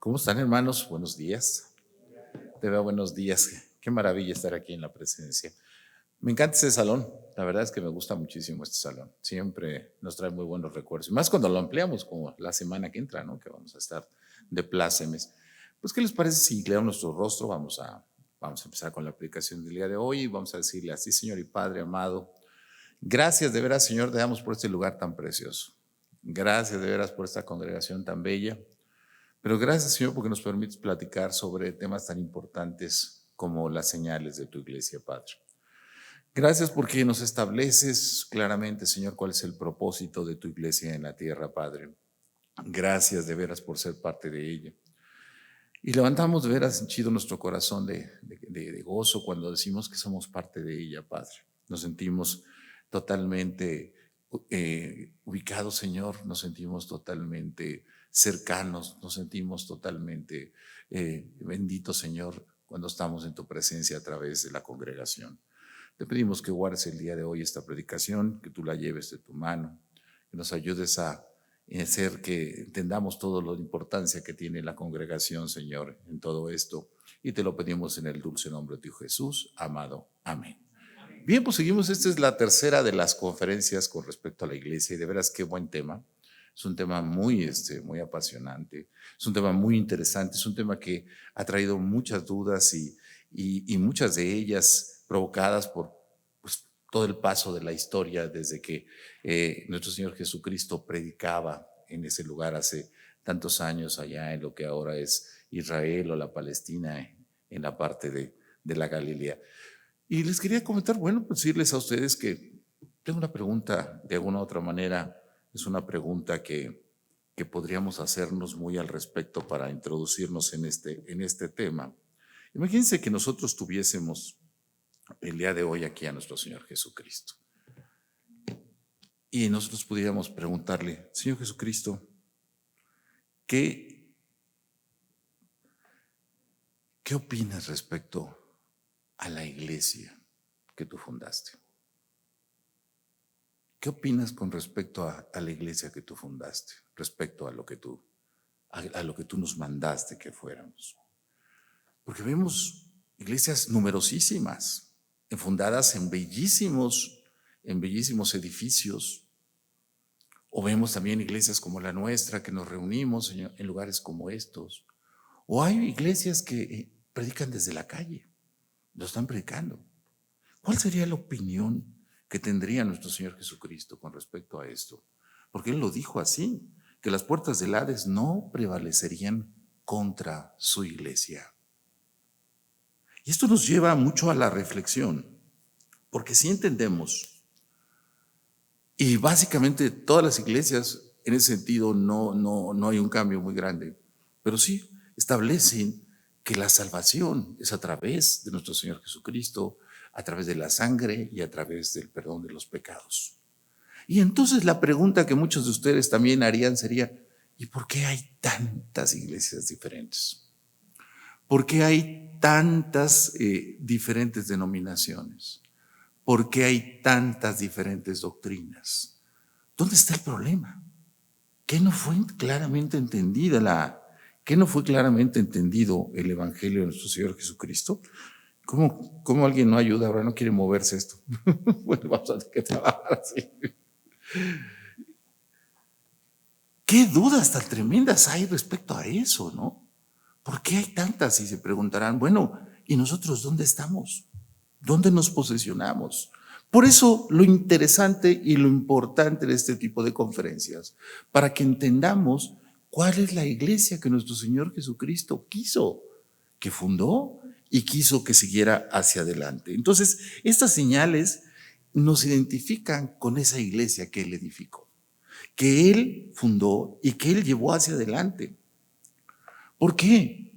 ¿Cómo están, hermanos? Buenos días. Te veo buenos días. Qué maravilla estar aquí en la presencia. Me encanta este salón. La verdad es que me gusta muchísimo este salón. Siempre nos trae muy buenos recuerdos. Y más cuando lo ampliamos, como la semana que entra, ¿no? Que vamos a estar de plácemes. Pues, ¿qué les parece si inclinamos nuestro rostro? Vamos a empezar con la aplicación del día de hoy. Vamos a decirle así: Señor y Padre amado, gracias de veras, Señor, te damos por este lugar tan precioso. Gracias de veras por esta congregación tan bella. Pero gracias, Señor, porque nos permites platicar sobre temas tan importantes como las señales de tu iglesia, Padre. Gracias porque nos estableces claramente, Señor, cuál es el propósito de tu iglesia en la tierra, Padre. Gracias de veras por ser parte de ella. Y levantamos de veras henchido nuestro corazón de gozo cuando decimos que somos parte de ella, Padre. Nos sentimos totalmente ubicados, Señor, nos sentimos totalmente cercanos, nos sentimos totalmente benditos, Señor, cuando estamos en tu presencia a través de la congregación. Te pedimos que guardes el día de hoy esta predicación, que tú la lleves de tu mano, que nos ayudes a hacer que entendamos toda la importancia que tiene la congregación, Señor, en todo esto. Y te lo pedimos en el dulce nombre de tu Jesús, amado. Amén. Bien, pues seguimos. Esta es la tercera de las conferencias con respecto a la iglesia y de veras qué buen tema. Es un tema muy apasionante, es un tema muy interesante, es un tema que ha traído muchas dudas y muchas de ellas provocadas por pues, todo el paso de la historia desde que nuestro Señor Jesucristo predicaba en ese lugar hace tantos años allá en lo que ahora es Israel o la Palestina, en la parte de la Galilea. Y les quería comentar, bueno, pues decirles a ustedes que tengo una pregunta, de alguna u otra manera, es una pregunta que podríamos hacernos muy al respecto para introducirnos en este tema. Imagínense que nosotros tuviésemos el día de hoy aquí a nuestro Señor Jesucristo y nosotros pudiéramos preguntarle: Señor Jesucristo, ¿qué opinas respecto a la iglesia que tú fundaste? ¿Qué opinas con respecto a la iglesia que tú fundaste, respecto a lo que tú nos mandaste que fuéramos? Porque vemos iglesias numerosísimas, fundadas en bellísimos edificios, o vemos también iglesias como la nuestra, que nos reunimos en lugares como estos, o hay iglesias que predican desde la calle, lo están predicando. ¿Cuál sería la opinión que tendría nuestro Señor Jesucristo con respecto a esto? Porque Él lo dijo así, que las puertas del Hades no prevalecerían contra su iglesia. Y esto nos lleva mucho a la reflexión, porque si entendemos, y básicamente todas las iglesias en ese sentido no hay un cambio muy grande, pero sí establecen que la salvación es a través de nuestro Señor Jesucristo, a través de la sangre y a través del perdón de los pecados. Y entonces la pregunta que muchos de ustedes también harían sería: ¿y por qué hay tantas iglesias diferentes? ¿Por qué hay tantas diferentes denominaciones? ¿Por qué hay tantas diferentes doctrinas? ¿Dónde está el problema? ¿Qué no fue claramente entendida ¿Qué no fue claramente entendido el evangelio de nuestro Señor Jesucristo? ¿Cómo alguien no ayuda? Ahora no quiere moverse esto. Bueno, vamos a tener que trabajar así. ¿Qué dudas tan tremendas hay respecto a eso, no? ¿Por qué hay tantas? Y se preguntarán, bueno, ¿y nosotros dónde estamos? ¿Dónde nos posicionamos? Por eso lo interesante y lo importante de este tipo de conferencias, para que entendamos cuál es la iglesia que nuestro Señor Jesucristo quiso, que fundó y quiso que siguiera hacia adelante. Entonces, estas señales nos identifican con esa iglesia que Él edificó, que Él fundó y que Él llevó hacia adelante. ¿Por qué?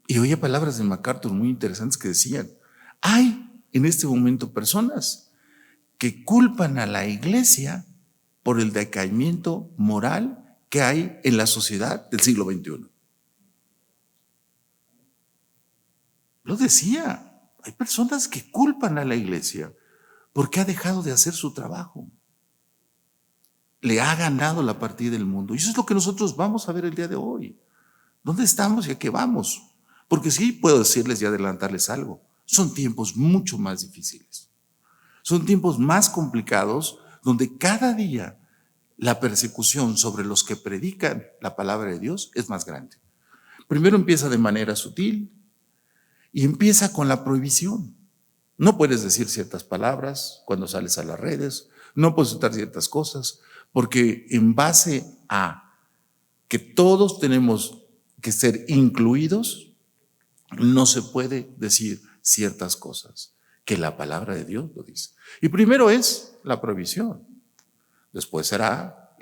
Y oía palabras de MacArthur muy interesantes que decían: hay en este momento personas que culpan a la iglesia por el decaimiento moral que hay en la sociedad del siglo XXI. Lo decía, hay personas que culpan a la iglesia porque ha dejado de hacer su trabajo. Le ha ganado la partida del mundo. Y eso es lo que nosotros vamos a ver el día de hoy. ¿Dónde estamos y a qué vamos? Porque sí puedo decirles y adelantarles algo. Son tiempos mucho más difíciles. Son tiempos más complicados donde cada día la persecución sobre los que predican la palabra de Dios es más grande. Primero empieza de manera sutil y empieza con la prohibición. No puedes decir ciertas palabras cuando sales a las redes, no puedes usar ciertas cosas, porque en base a que todos tenemos que ser incluidos, no se puede decir ciertas cosas, que la palabra de Dios lo dice. Y primero es la prohibición, después será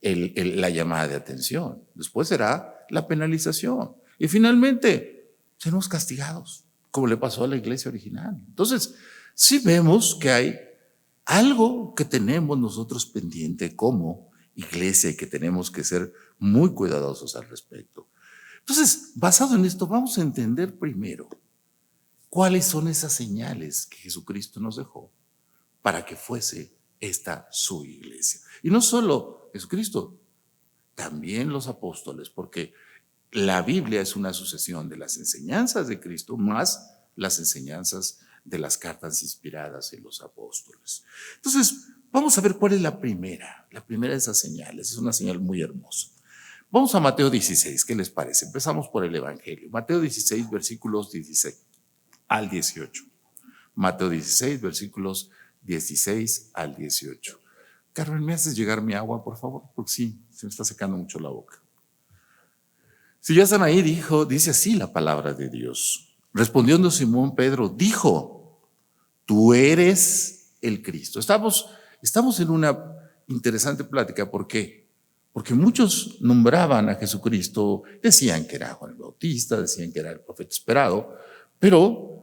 la llamada de atención, después será la penalización y finalmente seremos castigados, como le pasó a la iglesia original. Entonces, sí vemos que hay algo que tenemos nosotros pendiente como iglesia y que tenemos que ser muy cuidadosos al respecto. Entonces, basado en esto, vamos a entender primero cuáles son esas señales que Jesucristo nos dejó para que fuese esta su iglesia. Y no solo Jesucristo, también los apóstoles, porque la Biblia es una sucesión de las enseñanzas de Cristo más las enseñanzas de las cartas inspiradas en los apóstoles. Entonces, vamos a ver cuál es la primera de esas señales. Es una señal muy hermosa. Vamos a Mateo 16, ¿qué les parece? Empezamos por el Evangelio. Mateo 16, versículos 16 al 18. Mateo 16, versículos 16 al 18. Carmen, ¿me haces llegar mi agua, por favor? Porque sí, se me está secando mucho la boca. Si ya están ahí, dice así la palabra de Dios. Respondiendo Simón Pedro, dijo, tú eres el Cristo. Estamos en una interesante plática. ¿Por qué? Porque muchos nombraban a Jesucristo, decían que era Juan el Bautista, decían que era el profeta esperado, pero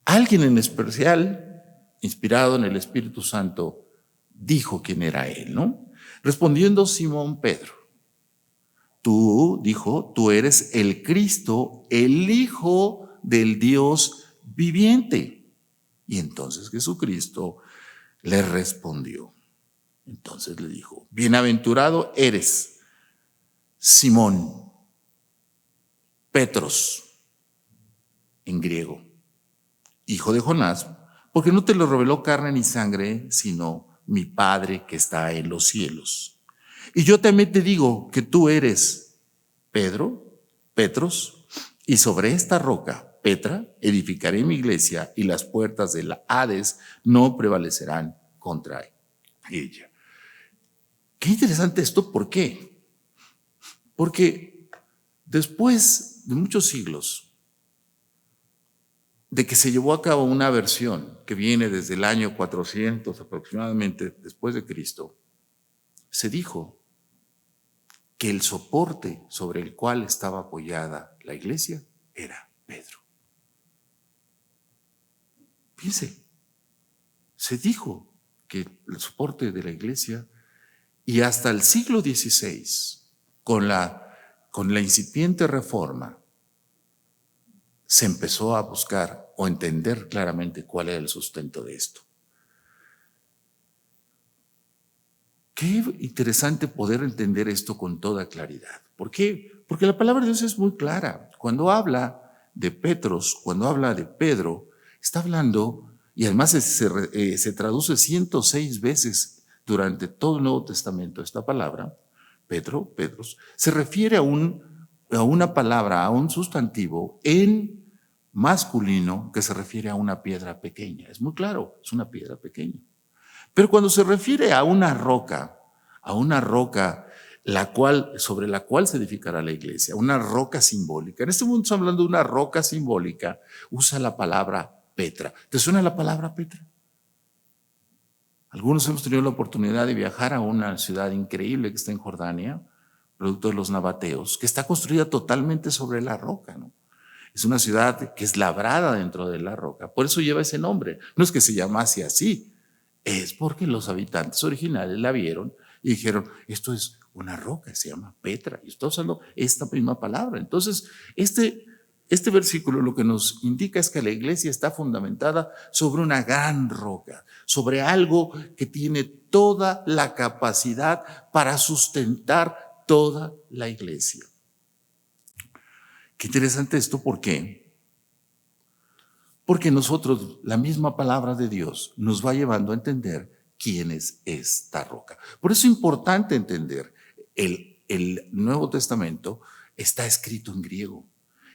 alguien en especial, inspirado en el Espíritu Santo, dijo quién era él, ¿no? Respondiendo Simón Pedro, tú eres el Cristo, el Hijo del Dios viviente. Y entonces Jesucristo le respondió. Entonces le dijo, bienaventurado eres, Simón, Petros, en griego, hijo de Jonás, porque no te lo reveló carne ni sangre, sino mi Padre que está en los cielos. Y yo también te digo que tú eres Petros, y sobre esta roca, Petra, edificaré mi iglesia, y las puertas de la Hades no prevalecerán contra ella. Qué interesante esto, ¿por qué? Porque después de muchos siglos de que se llevó a cabo una versión que viene desde el año 400 aproximadamente después de Cristo, se dijo que el soporte sobre el cual estaba apoyada la iglesia era Pedro. Piense, se dijo que el soporte de la iglesia, y hasta el siglo XVI, con la incipiente reforma, se empezó a buscar o entender claramente cuál era el sustento de esto. Qué interesante poder entender esto con toda claridad. ¿Por qué? Porque la palabra de Dios es muy clara. Cuando habla de Petros, cuando habla de Pedro, está hablando, y además se traduce 106 veces durante todo el Nuevo Testamento esta palabra, Petros, se refiere a una palabra, a un sustantivo en masculino que se refiere a una piedra pequeña. Es muy claro, es una piedra pequeña. Pero cuando se refiere a una roca sobre la cual se edificará la iglesia, una roca simbólica. En este momento estamos hablando de una roca simbólica, usa la palabra Petra. ¿Te suena la palabra Petra? Algunos hemos tenido la oportunidad de viajar a una ciudad increíble que está en Jordania, producto de los nabateos, que está construida totalmente sobre la roca, ¿no? Es una ciudad que es labrada dentro de la roca, por eso lleva ese nombre. No es que se llamase así, es porque los habitantes originales la vieron y dijeron, esto es una roca, se llama Petra, y está usando esta misma palabra. Entonces, este versículo lo que nos indica es que la iglesia está fundamentada sobre una gran roca, sobre algo que tiene toda la capacidad para sustentar toda la iglesia. Qué interesante esto, ¿por qué? Porque nosotros, la misma palabra de Dios nos va llevando a entender quién es esta roca. Por eso es importante entender, el Nuevo Testamento está escrito en griego.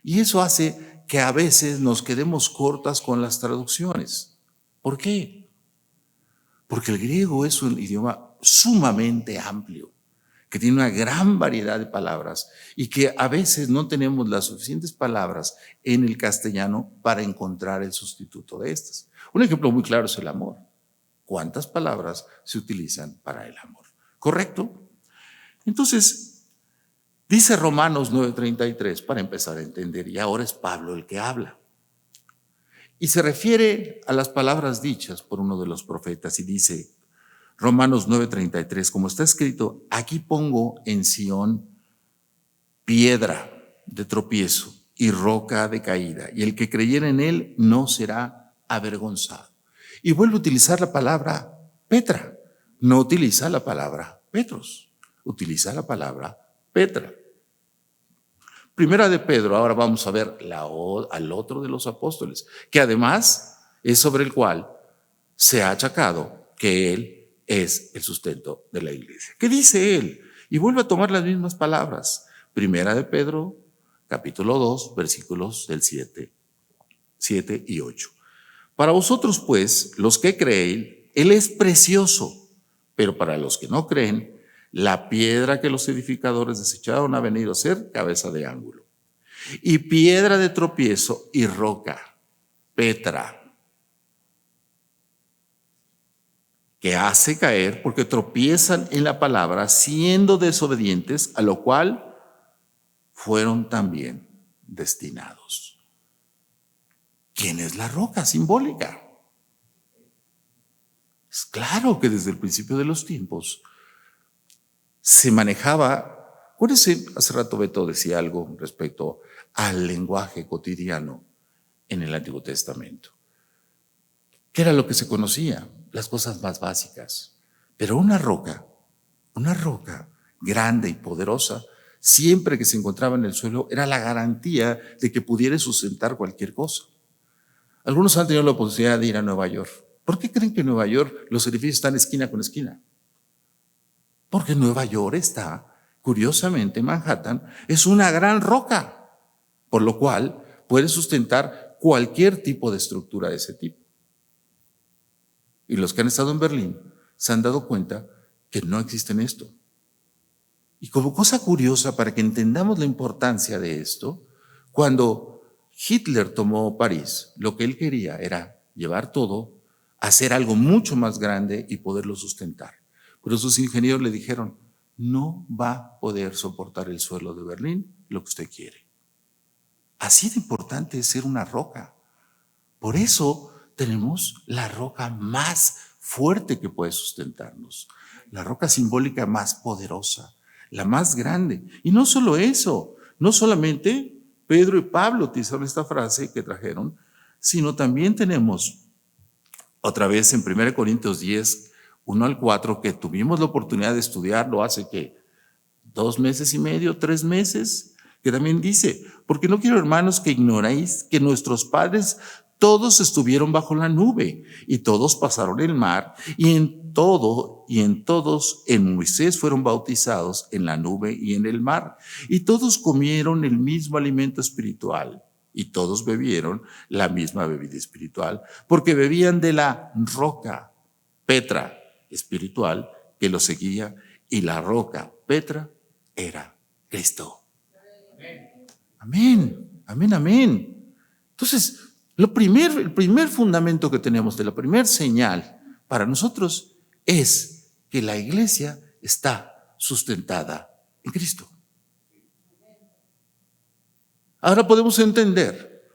Y eso hace que a veces nos quedemos cortas con las traducciones. ¿Por qué? Porque el griego es un idioma sumamente amplio, que tiene una gran variedad de palabras y que a veces no tenemos las suficientes palabras en el castellano para encontrar el sustituto de estas. Un ejemplo muy claro es el amor. ¿Cuántas palabras se utilizan para el amor? ¿Correcto? Entonces, dice Romanos 9:33 para empezar a entender, y ahora es Pablo el que habla. Y se refiere a las palabras dichas por uno de los profetas y dice, Romanos 9:33, como está escrito, aquí pongo en Sión piedra de tropiezo y roca de caída, y el que creyera en él no será avergonzado. Y vuelve a utilizar la palabra Petra, no utiliza la palabra Petros, utiliza la palabra Petra. Primera de Pedro, ahora vamos a ver al otro de los apóstoles, que además es sobre el cual se ha achacado que él es el sustento de la iglesia. ¿Qué dice él? Y vuelve a tomar las mismas palabras. Primera de Pedro, capítulo 2, versículos del 7 y 8. Para vosotros, pues, los que creéis, él es precioso, pero para los que no creen, la piedra que los edificadores desecharon ha venido a ser cabeza de ángulo. Y piedra de tropiezo y roca, Petra, que hace caer porque tropiezan en la palabra siendo desobedientes, a lo cual fueron también destinados. ¿Quién es la roca simbólica? Es claro que desde el principio de los tiempos se manejaba, acuérdense, hace rato Beto decía algo respecto al lenguaje cotidiano en el Antiguo Testamento. ¿Qué era lo que se conocía? Las cosas más básicas. Pero una roca grande y poderosa, siempre que se encontraba en el suelo, era la garantía de que pudiera sustentar cualquier cosa. Algunos han tenido la oportunidad de ir a Nueva York. ¿Por qué creen que en Nueva York los edificios están esquina con esquina? Porque Nueva York está, curiosamente, Manhattan es una gran roca, por lo cual puede sustentar cualquier tipo de estructura de ese tipo. Y los que han estado en Berlín se han dado cuenta que no existe esto. Y como cosa curiosa, para que entendamos la importancia de esto, cuando Hitler tomó París, lo que él quería era llevar todo, hacer algo mucho más grande y poderlo sustentar. Pero sus ingenieros le dijeron, no va a poder soportar el suelo de Berlín lo que usted quiere. Así de importante es ser una roca. Por eso tenemos la roca más fuerte que puede sustentarnos, la roca simbólica más poderosa, la más grande. Y no solo eso, no solamente Pedro y Pablo utilizaron esta frase que trajeron, sino también tenemos otra vez en 1 Corintios 10, 1 al 4, que tuvimos la oportunidad de estudiarlo hace que 2 meses y medio, 3 meses, que también dice, porque no quiero, hermanos, que ignoréis que nuestros padres todos estuvieron bajo la nube y todos pasaron el mar y en todos en Moisés fueron bautizados en la nube y en el mar y todos comieron el mismo alimento espiritual y todos bebieron la misma bebida espiritual porque bebían de la roca Petra espiritual que los seguía y la roca Petra era Cristo. Amén, amén, amén. Entonces, el primer fundamento que tenemos de la primera señal para nosotros es que la iglesia está sustentada en Cristo. Ahora podemos entender,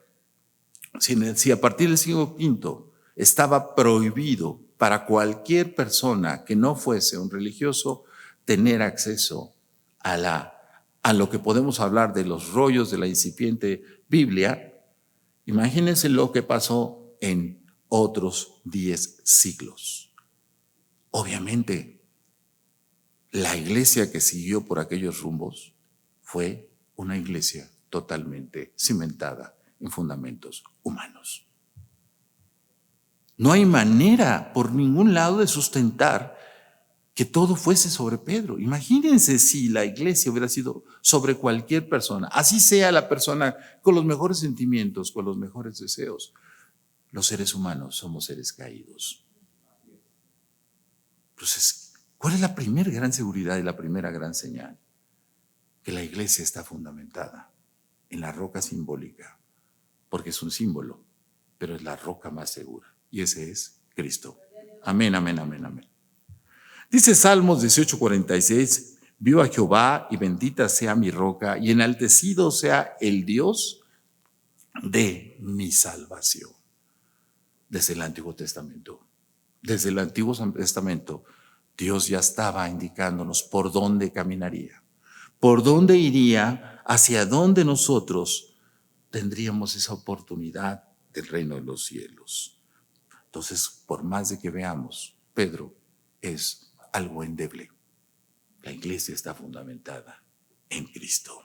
si a partir del siglo V estaba prohibido para cualquier persona que no fuese un religioso tener acceso a lo que podemos hablar de los rollos de la incipiente Biblia, imagínense lo que pasó en otros 10 siglos. Obviamente, la iglesia que siguió por aquellos rumbos fue una iglesia totalmente cimentada en fundamentos humanos. No hay manera por ningún lado de sustentar que todo fuese sobre Pedro. Imagínense si la iglesia hubiera sido sobre cualquier persona, así sea la persona con los mejores sentimientos, con los mejores deseos. Los seres humanos somos seres caídos. Entonces, ¿cuál es la primera gran seguridad y la primera gran señal? Que la iglesia está fundamentada en la roca simbólica, porque es un símbolo, pero es la roca más segura, y ese es Cristo. Amén, amén, amén, amén. Dice Salmos 18:46, viva Jehová y bendita sea mi roca y enaltecido sea el Dios de mi salvación. Desde el Antiguo Testamento, Dios ya estaba indicándonos por dónde caminaría, por dónde iría, hacia dónde nosotros tendríamos esa oportunidad del reino de los cielos. Entonces, por más de que veamos, Pedro es algo endeble. La iglesia está fundamentada en Cristo.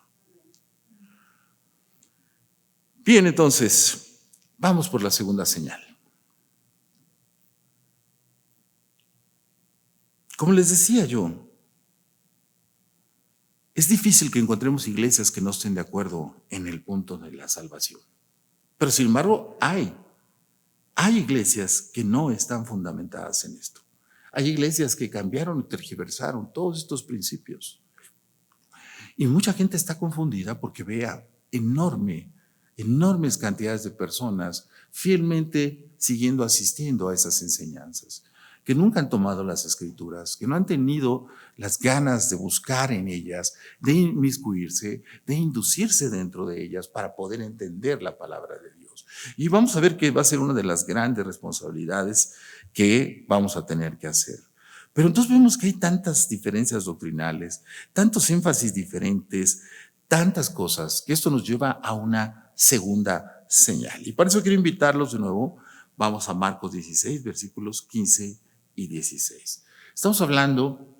Bien, entonces, vamos por la segunda señal. Como les decía yo, es difícil que encontremos iglesias que no estén de acuerdo en el punto de la salvación. Pero sin embargo, hay iglesias que no están fundamentadas en esto. Hay iglesias que cambiaron y tergiversaron todos estos principios. Y mucha gente está confundida porque vea enormes cantidades de personas fielmente asistiendo a esas enseñanzas, que nunca han tomado las escrituras, que no han tenido las ganas de buscar en ellas, de inmiscuirse, de inducirse dentro de ellas para poder entender la palabra de Dios. Y vamos a ver que va a ser una de las grandes responsabilidades que vamos a tener que hacer. Pero entonces vemos que hay tantas diferencias doctrinales, tantos énfasis diferentes, tantas cosas, que esto nos lleva a una segunda señal. Y para eso quiero invitarlos de nuevo. Vamos a Marcos 16, versículos 15 y 16. Estamos hablando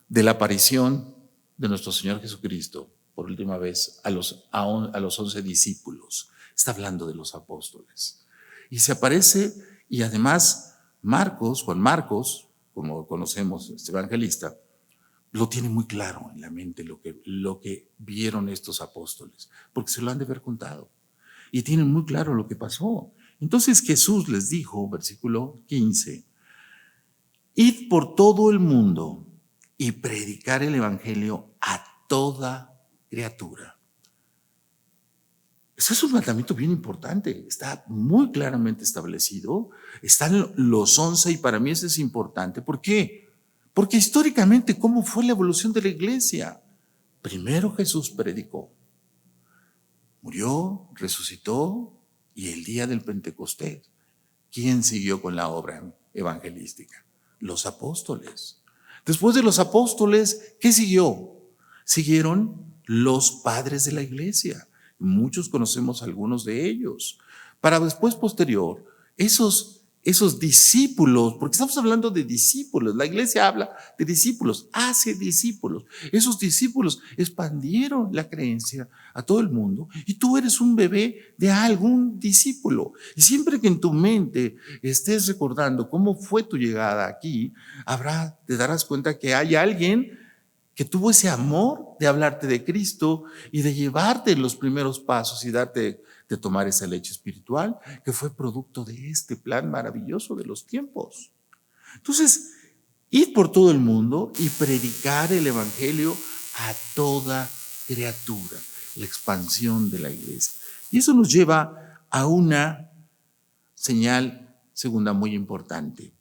de la aparición de nuestro Señor Jesucristo por última vez a los 11 discípulos. Está hablando de los apóstoles. Y se aparece, y además Juan Marcos, como conocemos, este evangelista, lo tiene muy claro en la mente lo que vieron estos apóstoles, porque se lo han de haber contado. Y tienen muy claro lo que pasó. Entonces Jesús les dijo, versículo 15, id por todo el mundo y predicar el evangelio a toda criatura. Eso es un mandamiento bien importante, está muy claramente establecido, están los 11 y para mí eso es importante. ¿Por qué? Porque históricamente, ¿cómo fue la evolución de la iglesia? Primero Jesús predicó, murió, resucitó y el día del Pentecostés, ¿quién siguió con la obra evangelística? Los apóstoles. Después de los apóstoles, ¿qué siguió? Siguieron los padres de la iglesia. Muchos conocemos algunos de ellos. Para después, posterior, esos discípulos, porque estamos hablando de discípulos, la iglesia habla de discípulos, hace discípulos. Esos discípulos expandieron la creencia a todo el mundo y tú eres un bebé de algún discípulo. Y siempre que en tu mente estés recordando cómo fue tu llegada aquí, te darás cuenta que hay alguien que tuvo ese amor de hablarte de Cristo y de llevarte en los primeros pasos y de tomar esa leche espiritual que fue producto de este plan maravilloso de los tiempos. Entonces, id por todo el mundo y predicar el evangelio a toda criatura, la expansión de la iglesia. Y eso nos lleva a una señal segunda muy importante.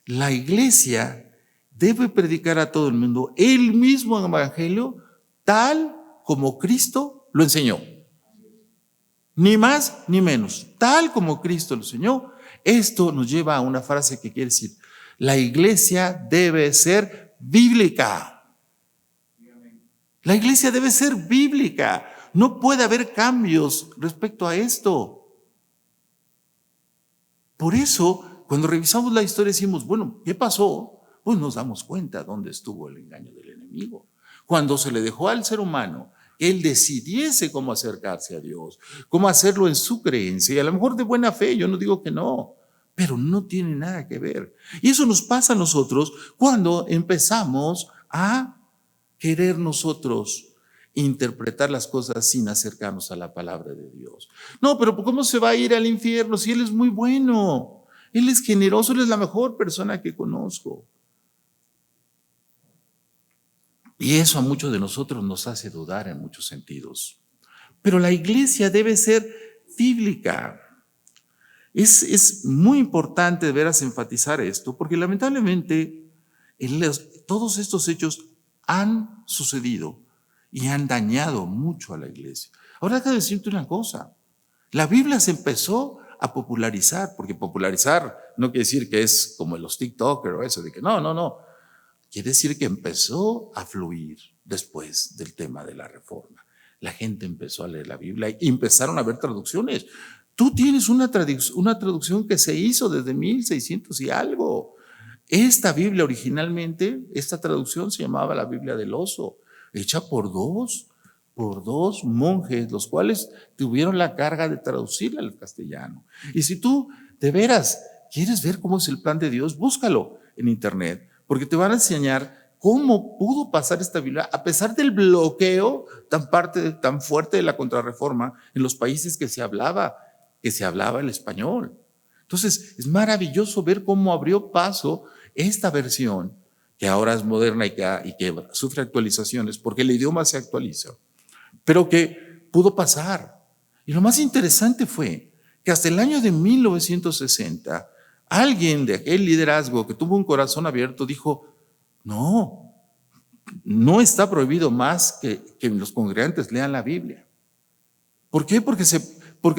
La iglesia debe predicar a todo el mundo el mismo evangelio tal como Cristo lo enseñó. Ni más ni menos, tal como Cristo lo enseñó. Esto nos lleva a una frase que quiere decir, la iglesia debe ser bíblica. La iglesia debe ser bíblica. No puede haber cambios respecto a esto. Por eso, cuando revisamos la historia decimos, bueno, ¿qué pasó? Pues nos damos cuenta dónde estuvo el engaño del enemigo. Cuando se le dejó al ser humano que él decidiese cómo acercarse a Dios, cómo hacerlo en su creencia, y a lo mejor de buena fe, yo no digo que no, pero no tiene nada que ver. Y eso nos pasa a nosotros cuando empezamos a querer nosotros interpretar las cosas sin acercarnos a la palabra de Dios. No, pero ¿cómo se va a ir al infierno si Él es muy bueno? Él es generoso, Él es la mejor persona que conozco. Y eso a muchos de nosotros nos hace dudar en muchos sentidos. Pero la iglesia debe ser bíblica. Es muy importante de veras enfatizar esto, porque lamentablemente todos estos hechos han sucedido y han dañado mucho a la iglesia. Ahora déjame decirte una cosa, la Biblia se empezó a popularizar, porque popularizar no quiere decir que es como los TikTokers o eso, de que no. Quiere decir que empezó a fluir después del tema de la reforma. La gente empezó a leer la Biblia y empezaron a ver traducciones. Tú tienes una traducción que se hizo desde 1600 y algo. Esta Biblia originalmente, esta traducción se llamaba la Biblia del Oso, hecha por dos monjes, los cuales tuvieron la carga de traducirla al castellano. Y si tú de veras quieres ver cómo es el plan de Dios, búscalo en internet, porque te van a enseñar cómo pudo pasar esta Biblia a pesar del bloqueo tan fuerte de la Contrarreforma en los países que se hablaba el español. Entonces es maravilloso ver cómo abrió paso esta versión, que ahora es moderna y que sufre actualizaciones porque el idioma se actualiza, pero que pudo pasar. Y lo más interesante fue que hasta el año de 1960 alguien de aquel liderazgo que tuvo un corazón abierto dijo, no está prohibido más que los congregantes lean la Biblia. ¿Por qué? Porque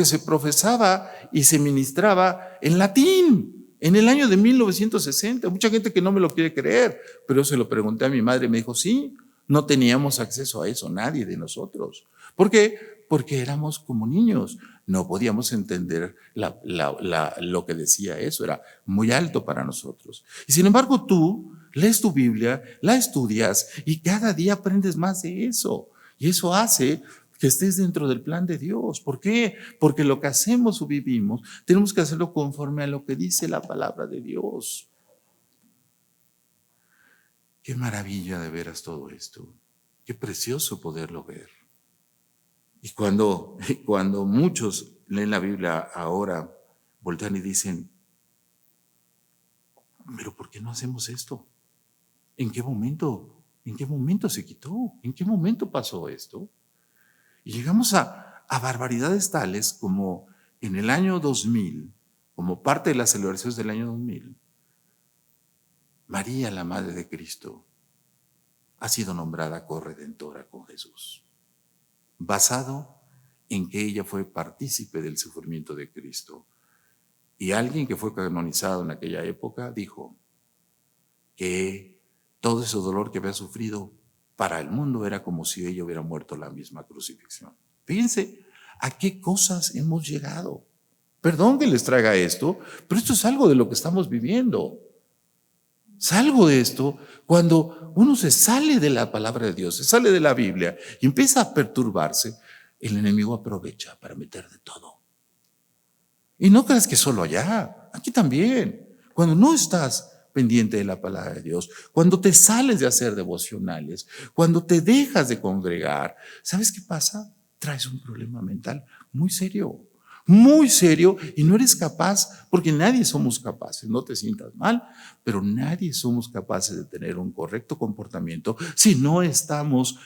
se profesaba y se ministraba en latín en el año de 1960. Mucha gente que no me lo quiere creer, pero yo se lo pregunté a mi madre y me dijo, sí, no teníamos acceso a eso, nadie de nosotros. ¿Por qué? Porque éramos como niños, no podíamos entender lo que decía eso, era muy alto para nosotros. Y sin embargo tú lees tu Biblia, la estudias y cada día aprendes más de eso. Y eso hace que estés dentro del plan de Dios. ¿Por qué? Porque lo que hacemos o vivimos, tenemos que hacerlo conforme a lo que dice la palabra de Dios. Qué maravilla de veras todo esto. Qué precioso poderlo ver. Y cuando muchos leen la Biblia ahora, voltean y dicen, pero ¿por qué no hacemos esto? ¿En qué momento se quitó? ¿En qué momento pasó esto? Y llegamos a barbaridades tales como en el año 2000, como parte de las celebraciones del año 2000, María, la Madre de Cristo, ha sido nombrada corredentora con Jesús, basado en que ella fue partícipe del sufrimiento de Cristo. Y alguien que fue canonizado en aquella época dijo que todo ese dolor que había sufrido para el mundo era como si ella hubiera muerto en la misma crucifixión. Fíjense a qué cosas hemos llegado. Perdón que les traiga esto, pero esto es algo de lo que estamos viviendo. Salgo de esto cuando uno se sale de la palabra de Dios, se sale de la Biblia y empieza a perturbarse, el enemigo aprovecha para meter de todo. Y no creas que solo allá, aquí también. Cuando no estás pendiente de la palabra de Dios, cuando te sales de hacer devocionales, cuando te dejas de congregar, ¿sabes qué pasa? Traes un problema mental muy serio, y no eres capaz, porque nadie somos capaces, no te sientas mal, pero nadie somos capaces de tener un correcto comportamiento si no estamos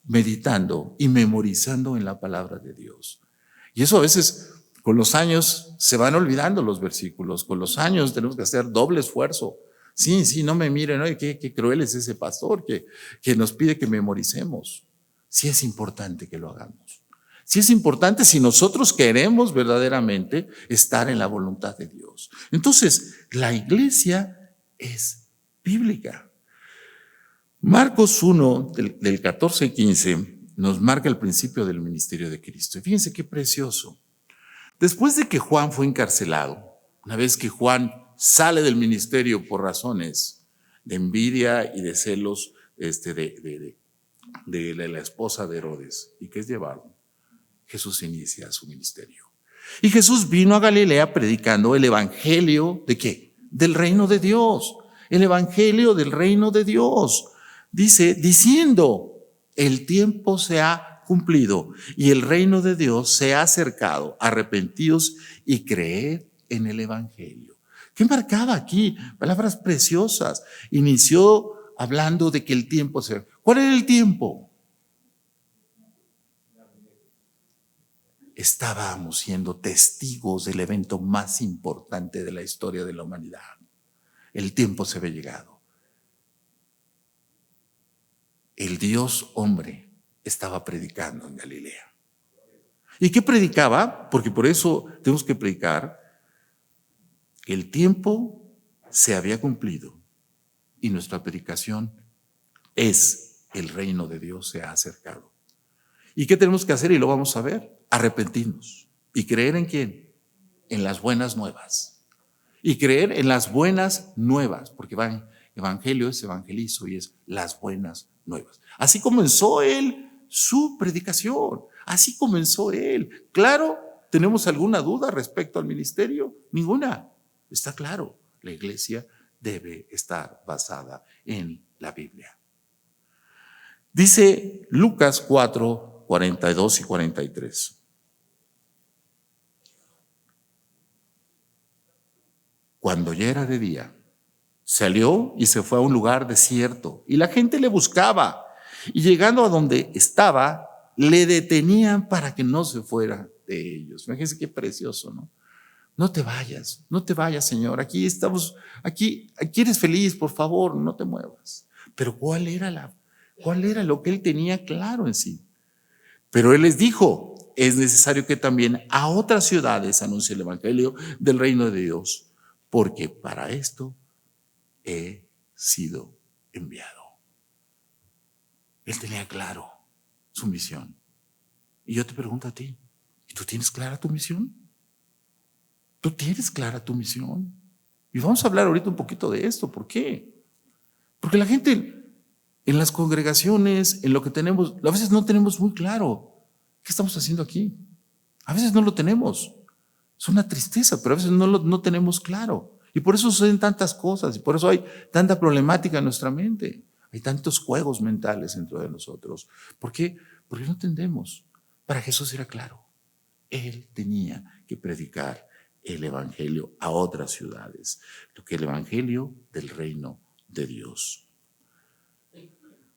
meditando y memorizando en la palabra de Dios. Y eso a veces con los años se van olvidando los versículos, con los años tenemos que hacer doble esfuerzo. Sí, no me miren, ¿no? Qué cruel es ese pastor que nos pide que memoricemos. Sí es importante que lo hagamos. Sí es importante si nosotros queremos verdaderamente estar en la voluntad de Dios. Entonces, la iglesia es bíblica. Marcos 1, del 14 al 15, nos marca el principio del ministerio de Cristo. Y fíjense qué precioso. Después de que Juan fue encarcelado, una vez que Juan sale del ministerio por razones de envidia y de celos de la esposa de Herodes y que es llevado, Jesús inicia su ministerio. Y Jesús vino a Galilea predicando el evangelio ¿de qué? Del reino de Dios. El evangelio del reino de Dios. Dice, diciendo, el tiempo se ha cumplido y el reino de Dios se ha acercado. Arrepentidos y creed en el evangelio. ¿Qué marcaba aquí? Palabras preciosas. Inició hablando de que el tiempo se... ¿Cuál era el tiempo? Estábamos siendo testigos del evento más importante de la historia de la humanidad. El tiempo se había llegado. El Dios hombre estaba predicando en Galilea. ¿Y qué predicaba? Porque por eso tenemos que predicar. El tiempo se había cumplido y nuestra predicación es el reino de Dios se ha acercado. ¿Y qué tenemos que hacer? Y lo vamos a ver. Arrepentirnos. ¿Y creer en quién? En las buenas nuevas. Y creer en las buenas nuevas, porque evangelio es evangelizo y es las buenas nuevas. Así comenzó él su predicación. Así comenzó él. Claro, ¿tenemos alguna duda respecto al ministerio? Ninguna. Está claro, la iglesia debe estar basada en la Biblia. Dice Lucas 4, 42 y 43. Cuando ya era de día, salió y se fue a un lugar desierto y la gente le buscaba y llegando a donde estaba, le detenían para que no se fuera de ellos. Fíjense qué precioso, ¿no? No te vayas, Señor, aquí estamos, aquí eres feliz, por favor, no te muevas. Pero ¿cuál era lo que él tenía claro en sí? Pero él les dijo, es necesario que también a otras ciudades anuncie el evangelio del reino de Dios, porque para esto he sido enviado. Él tenía claro su misión. Y yo te pregunto a ti, ¿y tú tienes clara tu misión? ¿Tú tienes clara tu misión? Y vamos a hablar ahorita un poquito de esto. ¿Por qué? Porque la gente en las congregaciones, en lo que tenemos, a veces no tenemos muy claro qué estamos haciendo aquí. A veces no lo tenemos. Es una tristeza, pero a veces no tenemos claro. Y por eso suceden tantas cosas y por eso hay tanta problemática en nuestra mente. Hay tantos juegos mentales dentro de nosotros. ¿Por qué? Porque no entendemos. Para Jesús era claro. Él tenía que predicar el evangelio a otras ciudades, lo que el evangelio del reino de Dios.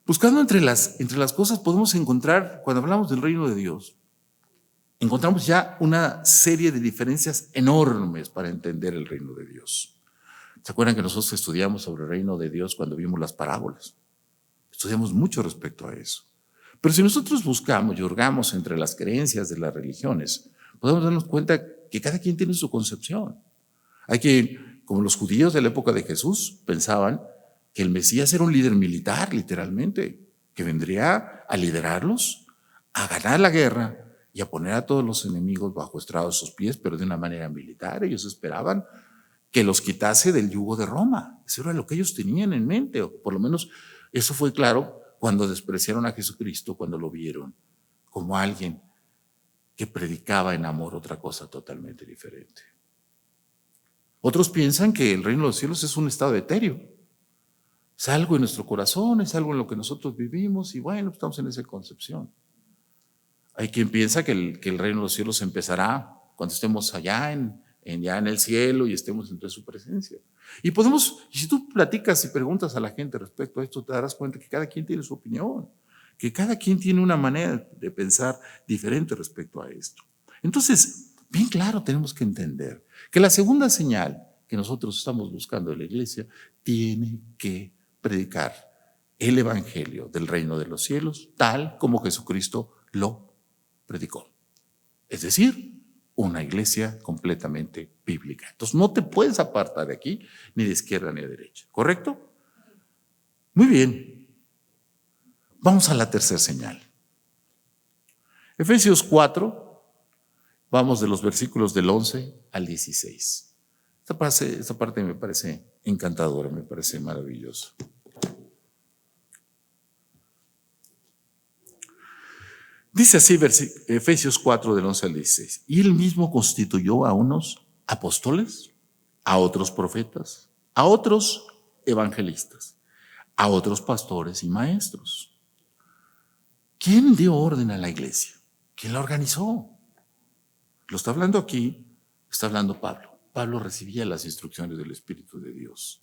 Buscando entre las cosas podemos encontrar, cuando hablamos del reino de Dios, encontramos ya una serie de diferencias enormes para entender el reino de Dios. ¿Se acuerdan que nosotros estudiamos sobre el reino de Dios cuando vimos las parábolas? Estudiamos mucho respecto a eso. Pero si nosotros buscamos y hurgamos entre las creencias de las religiones, podemos darnos cuenta que cada quien tiene su concepción. Hay quien, como los judíos de la época de Jesús, pensaban que el Mesías era un líder militar, literalmente, que vendría a liderarlos, a ganar la guerra y a poner a todos los enemigos bajo estrado de sus pies, pero de una manera militar. Ellos esperaban que los quitase del yugo de Roma. Eso era lo que ellos tenían en mente, o por lo menos eso fue claro cuando despreciaron a Jesucristo, cuando lo vieron como alguien que predicaba en amor otra cosa totalmente diferente. Otros piensan que el reino de los cielos es un estado etéreo. Es algo en nuestro corazón, es algo en lo que nosotros vivimos y bueno, estamos en esa concepción. Hay quien piensa que el reino de los cielos empezará cuando estemos allá ya en el cielo y estemos entre su presencia. Y si tú platicas y preguntas a la gente respecto a esto, te darás cuenta que cada quien tiene su opinión, que cada quien tiene una manera de pensar diferente respecto a esto. Entonces, bien claro tenemos que entender que la segunda señal que nosotros estamos buscando en la iglesia tiene que predicar el evangelio del reino de los cielos tal como Jesucristo lo predicó. Es decir, una iglesia completamente bíblica. Entonces no te puedes apartar de aquí ni de izquierda ni de derecha, ¿correcto? Muy bien. Vamos a la tercera señal. Efesios 4, vamos de los versículos del 11 al 16. Esta parte me parece encantadora, me parece maravilloso. Dice así Efesios 4 del 11 al 16. Y él mismo constituyó a unos apóstoles, a otros profetas, a otros evangelistas, a otros pastores y maestros. ¿Quién dio orden a la iglesia? ¿Quién la organizó? Lo está hablando aquí, está hablando Pablo. Pablo recibía las instrucciones del Espíritu de Dios.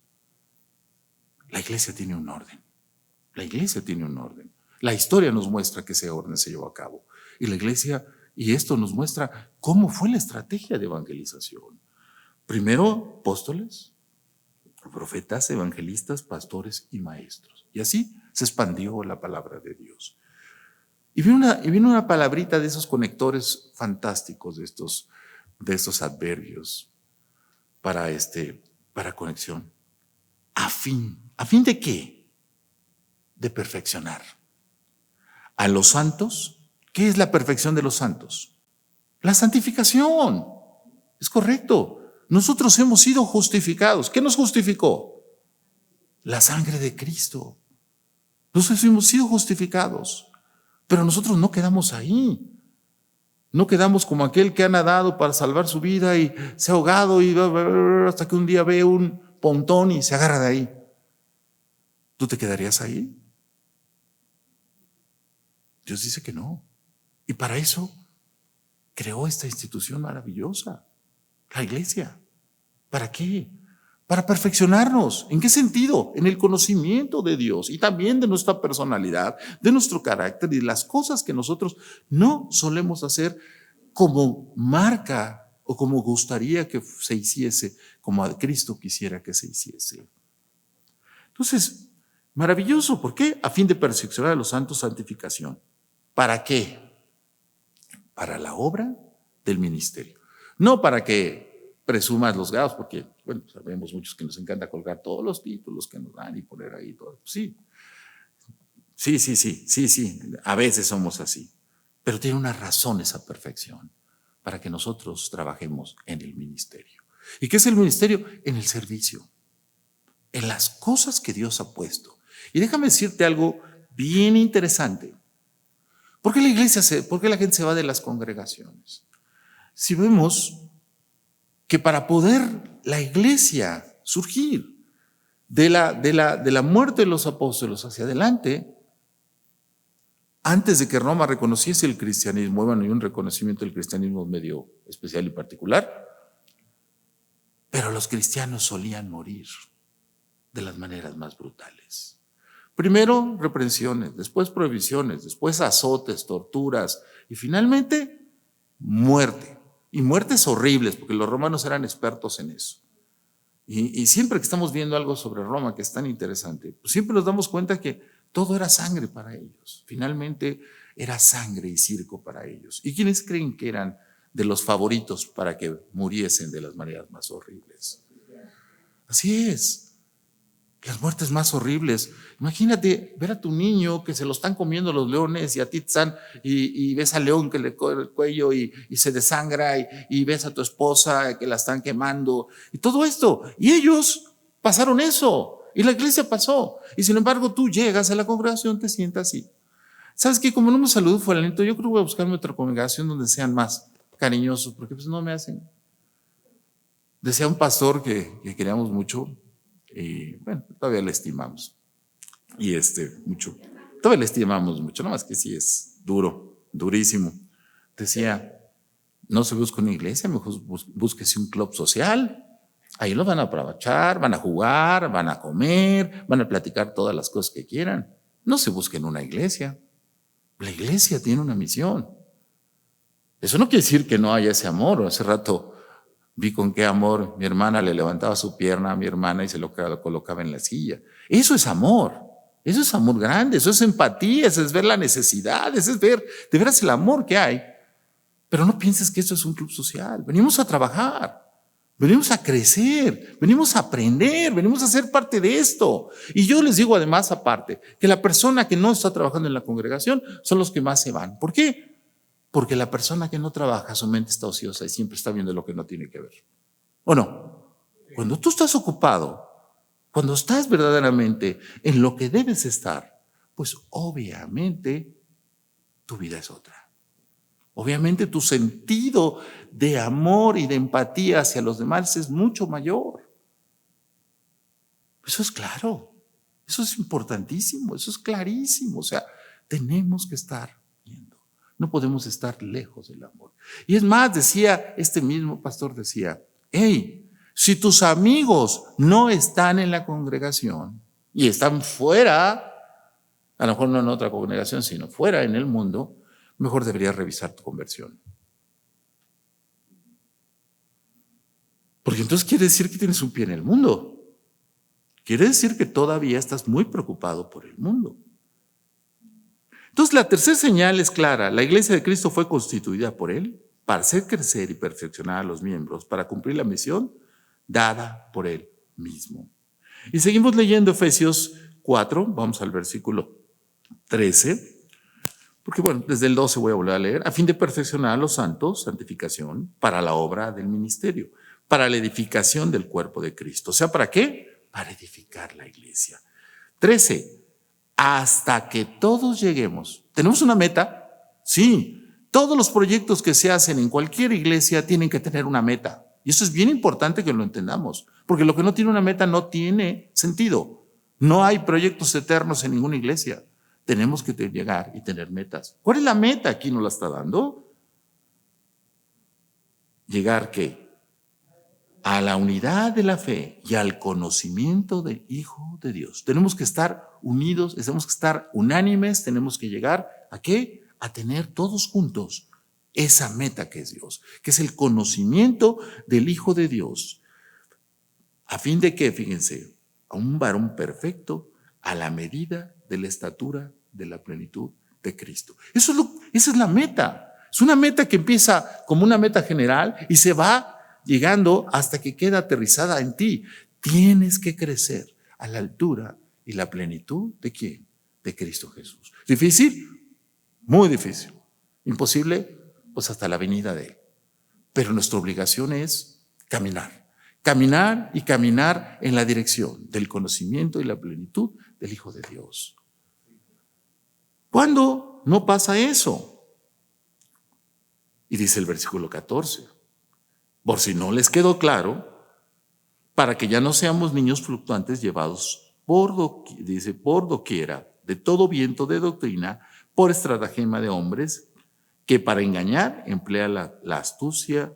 La iglesia tiene un orden. La iglesia tiene un orden. La historia nos muestra que ese orden se llevó a cabo. Y la iglesia, y esto nos muestra cómo fue la estrategia de evangelización. Primero, apóstoles, profetas, evangelistas, pastores y maestros. Y así se expandió la palabra de Dios. Y vino una palabrita de esos conectores fantásticos, de estos adverbios para conexión. ¿A fin de qué? De perfeccionar. A los santos, ¿qué es la perfección de los santos? La santificación. Es correcto. Nosotros hemos sido justificados. ¿Qué nos justificó? La sangre de Cristo. Nosotros hemos sido justificados. Pero nosotros no quedamos ahí. No quedamos como aquel que ha nadado para salvar su vida y se ha ahogado y hasta que un día ve un pontón y se agarra de ahí. ¿Tú te quedarías ahí? Dios dice que no. Y para eso creó esta institución maravillosa, la iglesia. ¿Para qué? Para perfeccionarnos. ¿En qué sentido? En el conocimiento de Dios y también de nuestra personalidad, de nuestro carácter y de las cosas que nosotros no solemos hacer como marca o como gustaría que se hiciese, como a Cristo quisiera que se hiciese. Entonces, maravilloso. ¿Por qué? A fin de perfeccionar a los santos, santificación. ¿Para qué? Para la obra del ministerio. No para que presumas los grados, porque, bueno, sabemos muchos que nos encanta colgar todos los títulos que nos dan y poner ahí todo. Sí. A veces somos así. Pero tiene una razón esa perfección, para que nosotros trabajemos en el ministerio. ¿Y qué es el ministerio? En el servicio, en las cosas que Dios ha puesto. Y déjame decirte algo bien interesante. ¿Por qué la gente se va de las congregaciones? Si vemos que para poder la iglesia surgir de la muerte de los apóstoles hacia adelante, antes de que Roma reconociese el cristianismo, bueno, y un reconocimiento del cristianismo medio especial y particular, pero los cristianos solían morir de las maneras más brutales. Primero reprensiones, después prohibiciones, después azotes, torturas y finalmente muerte. Y muertes horribles, porque los romanos eran expertos en eso. Y siempre que estamos viendo algo sobre Roma que es tan interesante, pues siempre nos damos cuenta que todo era sangre para ellos. Finalmente era sangre y circo para ellos. ¿Y quiénes creen que eran de los favoritos para que muriesen de las maneras más horribles? Así es. Las muertes más horribles. Imagínate ver a tu niño que se lo están comiendo los leones y a ti te están, y ves al león que le coge el cuello y se desangra y ves a tu esposa que la están quemando y todo esto. Y ellos pasaron eso y la iglesia pasó. Y sin embargo tú llegas a la congregación, te sientas así. ¿Sabes qué? Como no me saludó fulanito, yo creo que voy a buscarme otra congregación donde sean más cariñosos, porque pues no me hacen. Decía un pastor que queríamos mucho. Y bueno, todavía le estimamos. Y mucho. Todavía le estimamos mucho, nada más que sí es duro, durísimo. Decía, no se busca una iglesia, mejor búsquese un club social. Ahí los van a aprovechar, van a jugar, van a comer, van a platicar todas las cosas que quieran. No se busquen una iglesia. La iglesia tiene una misión. Eso no quiere decir que no haya ese amor. Hace rato vi con qué amor mi hermana le levantaba su pierna a mi hermana y se lo colocaba en la silla. Eso es amor grande, eso es empatía, eso es ver la necesidad, eso es ver de veras el amor que hay. Pero no pienses que esto es un club social. Venimos a trabajar, venimos a crecer, venimos a aprender, venimos a ser parte de esto. Y yo les digo además aparte, que la persona que no está trabajando en la congregación son los que más se van. ¿Por qué? Porque la persona que no trabaja, su mente está ociosa y siempre está viendo lo que no tiene que ver. ¿O no? Cuando tú estás ocupado, cuando estás verdaderamente en lo que debes estar, pues obviamente tu vida es otra. Obviamente tu sentido de amor y de empatía hacia los demás es mucho mayor. Eso es claro, eso es importantísimo, eso es clarísimo. O sea, tenemos que estar viendo, no podemos estar lejos del amor. Y es más, decía este mismo pastor, decía, hey, si tus amigos no están en la congregación y están fuera, a lo mejor no en otra congregación, sino fuera en el mundo, mejor deberías revisar tu conversión. Porque entonces quiere decir que tienes un pie en el mundo. Quiere decir que todavía estás muy preocupado por el mundo. Entonces la tercera señal es clara. La iglesia de Cristo fue constituida por Él para hacer crecer y perfeccionar a los miembros, para cumplir la misión dada por Él mismo. Y seguimos leyendo Efesios 4, vamos al versículo 13. Porque bueno, desde el 12 voy a volver a leer. A fin de perfeccionar a los santos, santificación, para la obra del ministerio, para la edificación del cuerpo de Cristo. O sea, ¿para qué? Para edificar la iglesia. 13. Hasta que todos lleguemos. ¿Tenemos una meta? Sí. Todos los proyectos que se hacen en cualquier iglesia tienen que tener una meta. Y eso es bien importante que lo entendamos. Porque lo que no tiene una meta no tiene sentido. No hay proyectos eternos en ninguna iglesia. Tenemos que llegar y tener metas. ¿Cuál es la meta? Aquí nos la está dando. Llegar, ¿qué? A la unidad de la fe y al conocimiento del Hijo de Dios. Tenemos que estar unidos, tenemos que estar unánimes, tenemos que llegar ¿a qué? A tener todos juntos esa meta que es Dios, que es el conocimiento del Hijo de Dios. ¿A fin de qué? Fíjense, a un varón perfecto, a la medida de la estatura de la plenitud de Cristo. Esa es la meta. Es una meta que empieza como una meta general y se va llegando hasta que queda aterrizada en ti. Tienes que crecer a la altura y la plenitud ¿de quién? De Cristo Jesús. ¿Difícil? Muy difícil. ¿Imposible? Pues hasta la venida de Él. Pero nuestra obligación es caminar. Caminar y caminar en la dirección del conocimiento y la plenitud del Hijo de Dios. ¿Cuándo no pasa eso? Y dice el versículo 14. Por si no les quedó claro, para que ya no seamos niños fluctuantes llevados por doquiera, de todo viento de doctrina, por estratagema de hombres, que para engañar emplea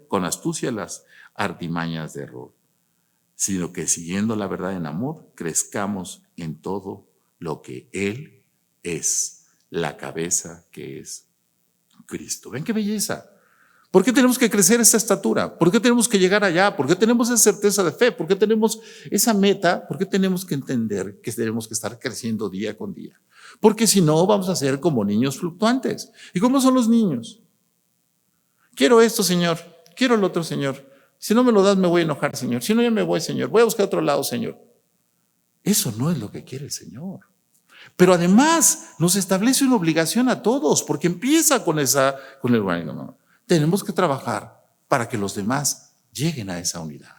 con astucia las artimañas de error, sino que siguiendo la verdad en amor, crezcamos en todo lo que Él es, la cabeza que es Cristo. ¿Ven qué belleza? ¿Por qué tenemos que crecer esta estatura? ¿Por qué tenemos que llegar allá? ¿Por qué tenemos esa certeza de fe? ¿Por qué tenemos esa meta? ¿Por qué tenemos que entender que tenemos que estar creciendo día con día? Porque si no, vamos a ser como niños fluctuantes. ¿Y cómo son los niños? Quiero esto, Señor. Quiero el otro, Señor. Si no me lo das, me voy a enojar, Señor. Si no, ya me voy, Señor. Voy a buscar otro lado, Señor. Eso no es lo que quiere el Señor. Pero además nos establece una obligación a todos, porque empieza con el bueno, ¿no? Tenemos que trabajar para que los demás lleguen a esa unidad.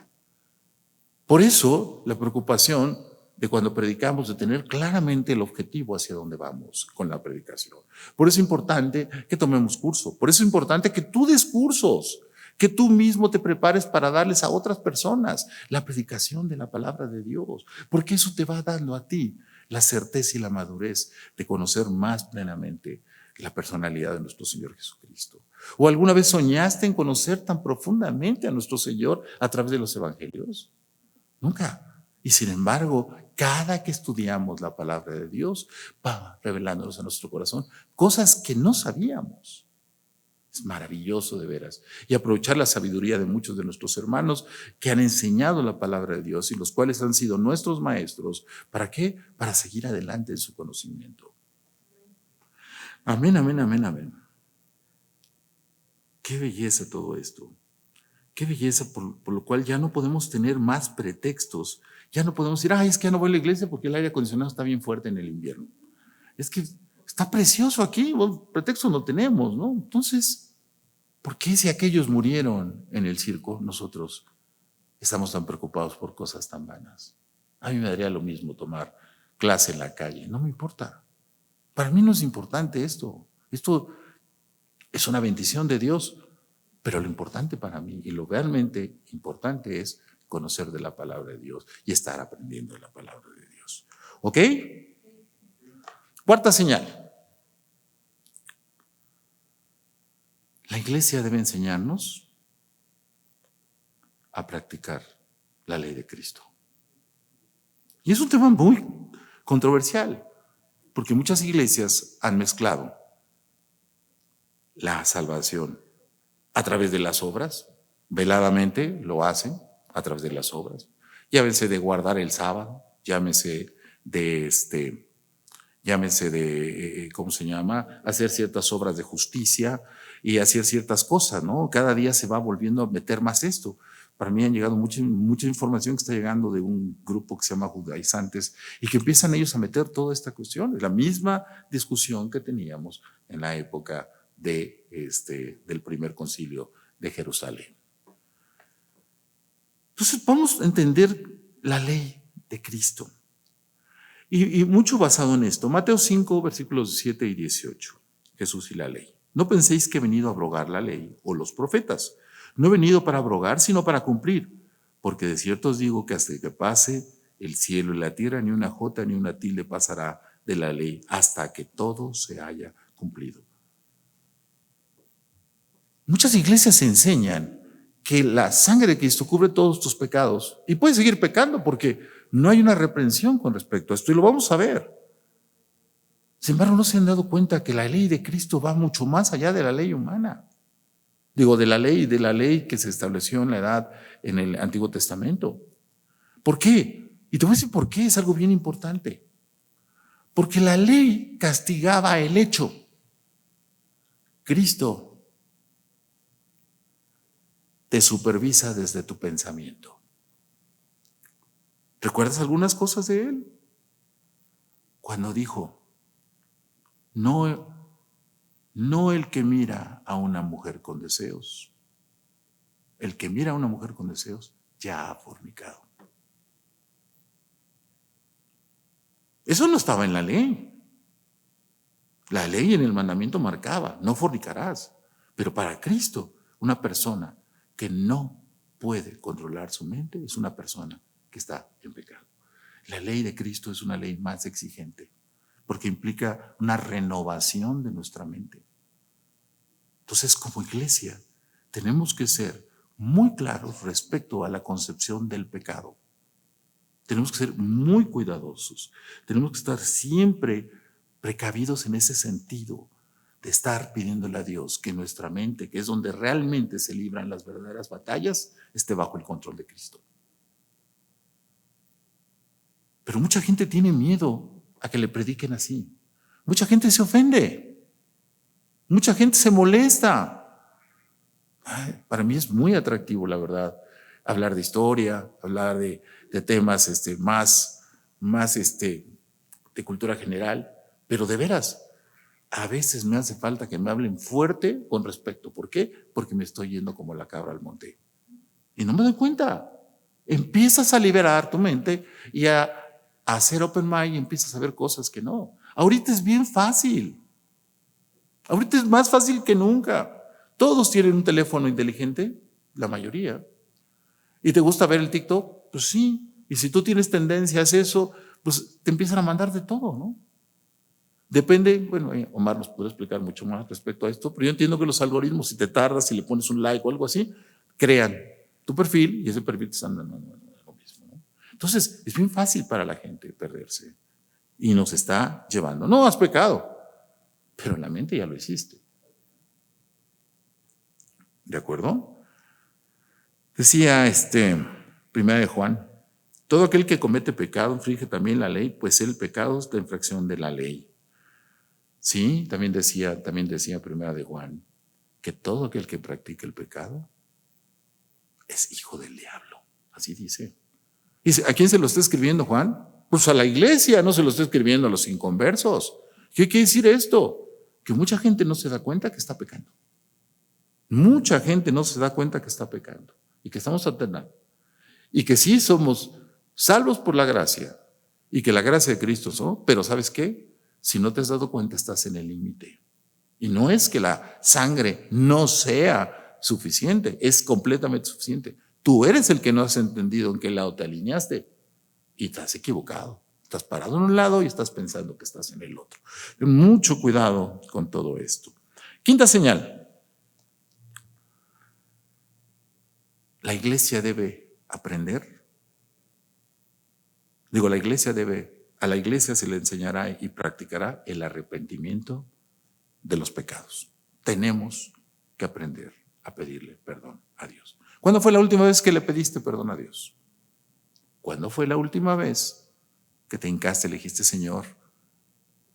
Por eso la preocupación de cuando predicamos, de tener claramente el objetivo hacia dónde vamos con la predicación. Por eso es importante que tomemos curso. Por eso es importante que tú des cursos, que tú mismo te prepares para darles a otras personas la predicación de la palabra de Dios, porque eso te va dando a ti la certeza y la madurez de conocer más plenamente la personalidad de nuestro Señor Jesucristo. ¿O alguna vez soñaste en conocer tan profundamente a nuestro Señor a través de los evangelios? Nunca. Y sin embargo, cada que estudiamos la palabra de Dios, va revelándonos a nuestro corazón cosas que no sabíamos. Es maravilloso de veras. Y aprovechar la sabiduría de muchos de nuestros hermanos que han enseñado la palabra de Dios y los cuales han sido nuestros maestros. ¿Para qué? Para seguir adelante en su conocimiento. Amén, amén, amén, amén. Qué belleza todo esto. Qué belleza por lo cual ya no podemos tener más pretextos. Ya no podemos decir, es que ya no voy a la iglesia porque el aire acondicionado está bien fuerte en el invierno. Es que está precioso aquí, pretextos no tenemos, ¿no? Entonces, ¿por qué si aquellos murieron en el circo, nosotros estamos tan preocupados por cosas tan vanas? A mí me daría lo mismo tomar clase en la calle, no me importa. Para mí no es importante esto. Esto Es una bendición de Dios, pero lo importante para mí y lo realmente importante es conocer de la palabra de Dios y estar aprendiendo de la palabra de Dios. ¿Ok? Cuarta señal. La iglesia debe enseñarnos a practicar la ley de Cristo. Y es un tema muy controversial, porque muchas iglesias han mezclado la salvación a través de las obras, veladamente lo hacen a través de las obras, llámese de guardar el sábado, llámese de ¿cómo se llama? Hacer ciertas obras de justicia y hacer ciertas cosas, ¿no? Cada día se va volviendo a meter más esto. Para mí han llegado mucha información que está llegando de un grupo que se llama judaizantes y que empiezan ellos a meter toda esta cuestión, la misma discusión que teníamos en la época del primer concilio de Jerusalén. Entonces vamos a entender la ley de Cristo. Y mucho basado en esto. Mateo 5, versículos 7 y 18. Jesús y la ley. No penséis que he venido a abrogar la ley o los profetas. No he venido para abrogar, sino para cumplir. Porque de cierto os digo que hasta que pase el cielo y la tierra, ni una jota ni una tilde pasará de la ley hasta que todo se haya cumplido. Muchas iglesias enseñan que la sangre de Cristo cubre todos tus pecados y puedes seguir pecando porque no hay una reprensión con respecto a esto y lo vamos a ver. Sin embargo, no se han dado cuenta que la ley de Cristo va mucho más allá de la ley humana. Digo, de la ley que se estableció en la edad, en el Antiguo Testamento. ¿Por qué? Y te voy a decir por qué, es algo bien importante. Porque la ley castigaba el hecho. Cristo te supervisa desde tu pensamiento. ¿Recuerdas algunas cosas de él? Cuando dijo, no el que mira a una mujer con deseos, el que mira a una mujer con deseos ya ha fornicado. Eso no estaba en la ley. La ley en el mandamiento marcaba, no fornicarás. Pero para Cristo, una persona que no puede controlar su mente es una persona que está en pecado. La ley de Cristo es una ley más exigente porque implica una renovación de nuestra mente. Entonces, como iglesia, tenemos que ser muy claros respecto a la concepción del pecado. Tenemos que ser muy cuidadosos. Tenemos que estar siempre precavidos en ese sentido de estar pidiéndole a Dios que nuestra mente, que es donde realmente se libran las verdaderas batallas, esté bajo el control de Cristo. Pero mucha gente tiene miedo a que le prediquen así. Mucha gente se ofende. Mucha gente se molesta. Para mí es muy atractivo, la verdad, hablar de historia, hablar de temas más de cultura general, pero de veras, a veces me hace falta que me hablen fuerte con respecto. ¿Por qué? Porque me estoy yendo como la cabra al monte. Y no me doy cuenta. Empiezas a liberar tu mente y a hacer open mind y empiezas a ver cosas que no. Ahorita es bien fácil. Ahorita es más fácil que nunca. Todos tienen un teléfono inteligente, la mayoría. ¿Y te gusta ver el TikTok? Pues sí. Y si tú tienes tendencias a eso, pues te empiezan a mandar de todo, ¿no? Depende, bueno, Omar nos puede explicar mucho más respecto a esto, pero yo entiendo que los algoritmos, si te tardas, si le pones un like o algo así, crean tu perfil y ese perfil te está dando lo mismo, ¿no? Entonces, es bien fácil para la gente perderse y nos está llevando. No has pecado, pero en la mente ya lo hiciste. ¿De acuerdo? Decía Primera de Juan, todo aquel que comete pecado infringe también la ley, pues el pecado es la infracción de la ley. Sí, también decía Primera de Juan, que todo aquel que practica el pecado es hijo del diablo. Así dice. Dice, ¿a quién se lo está escribiendo Juan? Pues a la iglesia, no se lo está escribiendo a los inconversos. ¿Qué quiere decir esto? Que mucha gente no se da cuenta que está pecando. Mucha gente no se da cuenta que está pecando y que estamos alternando. Y que sí somos salvos por la gracia y que la gracia de Cristo, ¿no? Pero ¿sabes qué? Si no te has dado cuenta, estás en el límite. Y no es que la sangre no sea suficiente, es completamente suficiente. Tú eres el que no has entendido en qué lado te alineaste y estás equivocado. Estás parado en un lado y estás pensando que estás en el otro. Mucho cuidado con todo esto. Quinta señal. La iglesia debe aprender. A la iglesia se le enseñará y practicará el arrepentimiento de los pecados. Tenemos que aprender a pedirle perdón a Dios. ¿Cuándo fue la última vez que le pediste perdón a Dios? ¿Cuándo fue la última vez que te hincaste y le dijiste, Señor,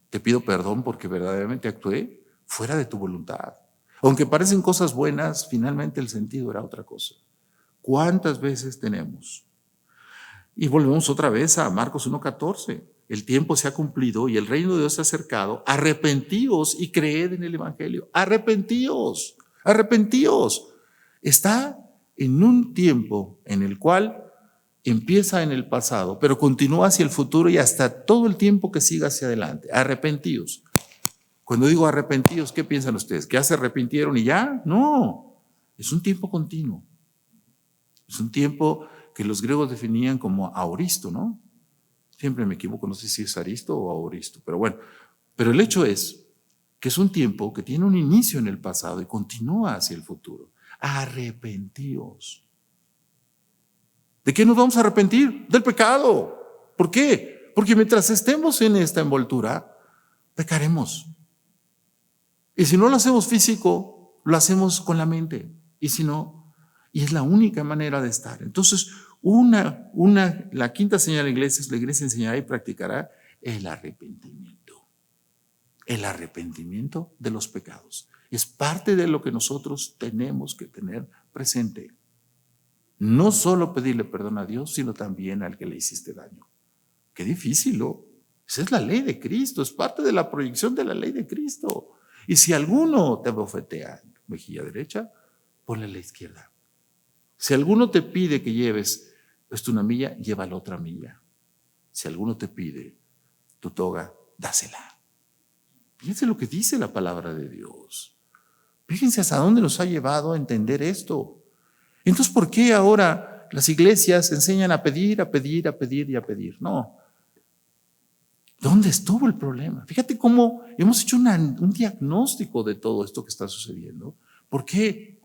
te pido perdón porque verdaderamente actué fuera de tu voluntad? Aunque parecen cosas buenas, finalmente el sentido era otra cosa. ¿Cuántas veces tenemos? Y volvemos otra vez a Marcos 1:14. El tiempo se ha cumplido y el reino de Dios se ha acercado. Arrepentíos y creed en el evangelio. Arrepentíos, arrepentíos. Está en un tiempo en el cual empieza en el pasado, pero continúa hacia el futuro y hasta todo el tiempo que siga hacia adelante. Arrepentíos. Cuando digo arrepentíos, ¿qué piensan ustedes? ¿Que ya se arrepintieron y ya? No, es un tiempo continuo. Es un tiempo que los griegos definían como aoristo, ¿no? Siempre me equivoco, no sé si es aristo o aoristo, pero bueno. Pero el hecho es que es un tiempo que tiene un inicio en el pasado y continúa hacia el futuro. Arrepentíos. ¿De qué nos vamos a arrepentir? Del pecado. ¿Por qué? Porque mientras estemos en esta envoltura, pecaremos. Y si no lo hacemos físico, lo hacemos con la mente. Y si no, y es la única manera de estar. Entonces, la quinta señal de la iglesia es: la iglesia enseñará y practicará el arrepentimiento. El arrepentimiento de los pecados. Es parte de lo que nosotros tenemos que tener presente. No solo pedirle perdón a Dios, sino también al que le hiciste daño. Qué difícil, ¿no? Esa es la ley de Cristo, es parte de la proyección de la ley de Cristo. Y si alguno te bofetea en mejilla derecha, ponle la izquierda. Si alguno te pide que lleves una milla, lleva la otra milla. Si alguno te pide tu toga, dásela. Fíjense lo que dice la palabra de Dios. Fíjense hasta dónde nos ha llevado a entender esto. Entonces, ¿por qué ahora las iglesias enseñan a pedir, a pedir, a pedir y a pedir? No. ¿Dónde estuvo el problema? Fíjate cómo hemos hecho un diagnóstico de todo esto que está sucediendo. ¿Por qué?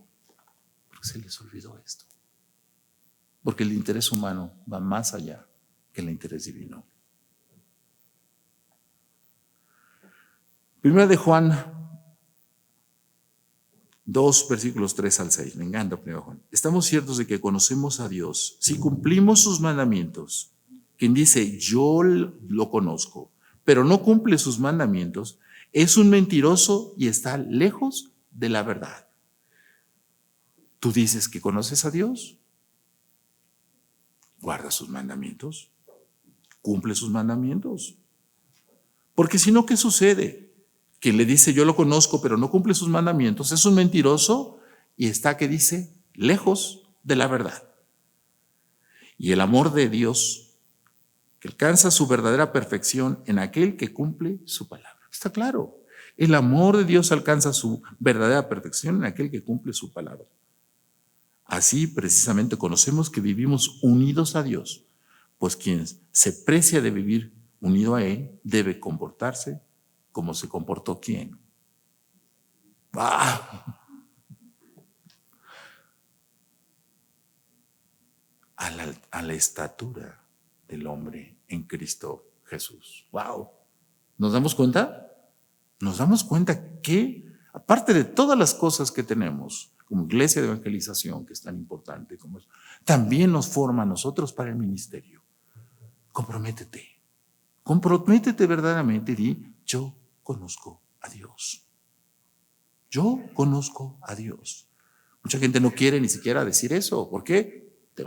Porque se les olvidó esto. Porque el interés humano va más allá que el interés divino. Primera de Juan 2, versículos 3 al 6. Me encanta primero Juan. Estamos ciertos de que conocemos a Dios si cumplimos sus mandamientos. Quien dice yo lo conozco, pero no cumple sus mandamientos, es un mentiroso y está lejos de la verdad. ¿Tú dices que conoces a Dios? Guarda sus mandamientos, cumple sus mandamientos. Porque si no, ¿qué sucede? Quien le dice yo lo conozco, pero no cumple sus mandamientos, es un mentiroso y está, ¿qué dice? Lejos de la verdad. Y el amor de Dios que alcanza su verdadera perfección en aquel que cumple su palabra. Está claro. El amor de Dios alcanza su verdadera perfección en aquel que cumple su palabra. Así precisamente conocemos que vivimos unidos a Dios, pues quien se precia de vivir unido a Él debe comportarse como se comportó ¿quién? ¡Ah! A la estatura del hombre en Cristo Jesús. ¡Wow! ¿Nos damos cuenta? Nos damos cuenta que, aparte de todas las cosas que tenemos como iglesia de evangelización, que es tan importante como eso, también nos forma a nosotros para el ministerio. Comprométete verdaderamente y di, yo conozco a Dios. Yo conozco a Dios. Mucha gente no quiere ni siquiera decir eso. ¿Por qué? Te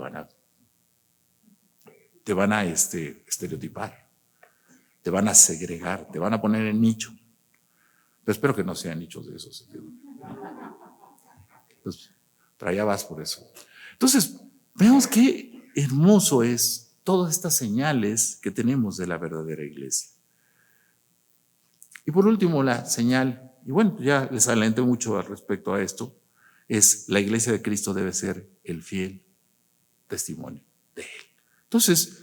van a estereotipar, te van a segregar, te van a poner en nicho. Pero espero que no sean nichos de esos. Entonces, para allá vas por eso. Entonces, veamos qué hermoso es todas estas señales que tenemos de la verdadera iglesia. Y por último, la señal y bueno, ya les adelanté mucho al respecto a esto, es la iglesia de Cristo debe ser el fiel testimonio de Él. Entonces,